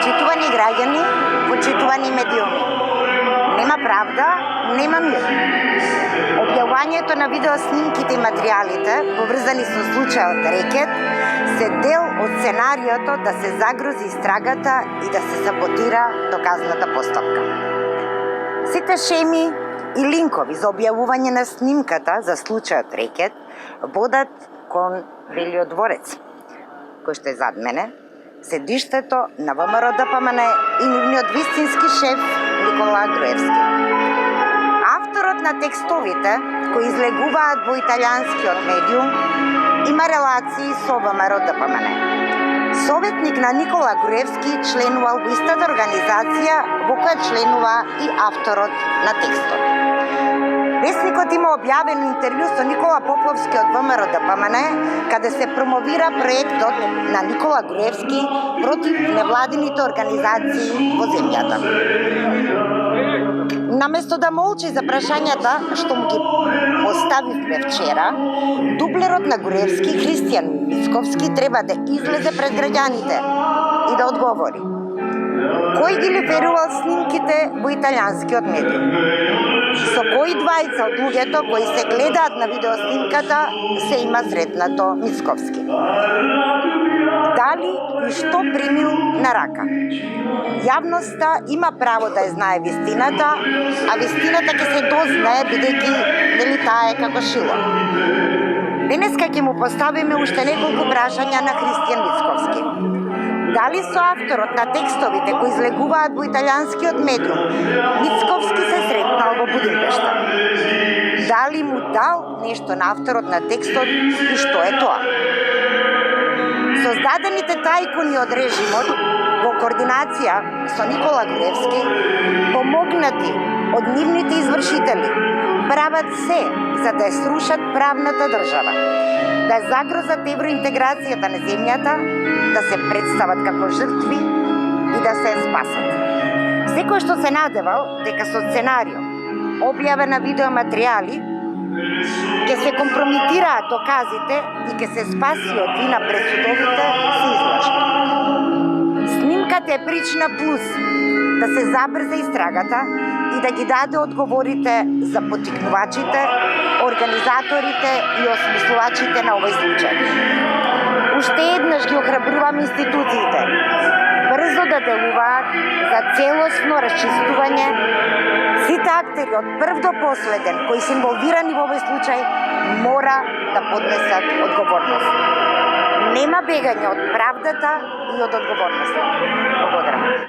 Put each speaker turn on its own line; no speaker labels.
Почитувани граѓани, почитувани медиуми. Нема правда, нема мир. Објавувањето на видеоснимките и материјалите, поврзани со случајот Рекет, се дел од сценариото да се загрози истрагата и да се саботира доказната постапка. Сите шеми и линкови за објавување на снимката за случајот Рекет водат кон Велиот дворец, кој што е зад мене, седиштето на ВМРО-ДПМН и нивниот вистински шеф Никола Груевски. Авторот на текстовите, кои излегуваат во италијанскиот медиум, има релации со ВМРО-ДПМН. Советник на Никола Груевски членувал во истата организација во која членува и авторот на текстот. Весникот има објавено интервју со Никола Поповски од ВМРО-ДПМН, каде се промовира проектот на Никола Груевски против невладините организации во земјата. Наместо да молчи за прашањата што му ги поставивме вчера, дублерот на Груевски, Христијан Мицковски, треба да излезе пред граѓаните и да одговори. Кој ги лиферувал снимките во италијанскиот медиум? Со кои двајца од луѓето кои се гледаат на видеоснимката се има сретнато Мицковски? Дали и што примил на рака? Јавноста има право да ја знае вистината, а вистината ќе се дознае бидејќи нели таа е како шило. Денеска ќе му поставиме уште неколку прашања на Христијан Мицковски. Дали со авторот на текстовите кои излегуваат во италијанскиот медиум, Мицковски се сретнал во Будимпешта? Дали му дал нешто на авторот на текстот и што е тоа? Создадените тајкуни од режимот во координација со Никола Груевски, помогнати од нивните извршители, прават се за да ја срушат правната држава, да загрозат евроинтеграцијата на земјата, да се представат како жртви и да се спасат. Секој што се надевал дека со сценарио, објава на видеоматеријали, ќе се компрометираат доказите и ќе се спаси од вина пред судовите, се излажа. Снимката е причина плюс да се забрза истрагата и да ги даде одговорите за поттикнувачите, организаторите и осмислувачите на овој случај. Уште еднаш ги охрабрувам институциите брзо да делуваат за целосно расчистување. Сите актери од прв до последен кои се инволвирани во овој случај мора да поднесат одговорност. Нема бегање од правдата и од одговорноста.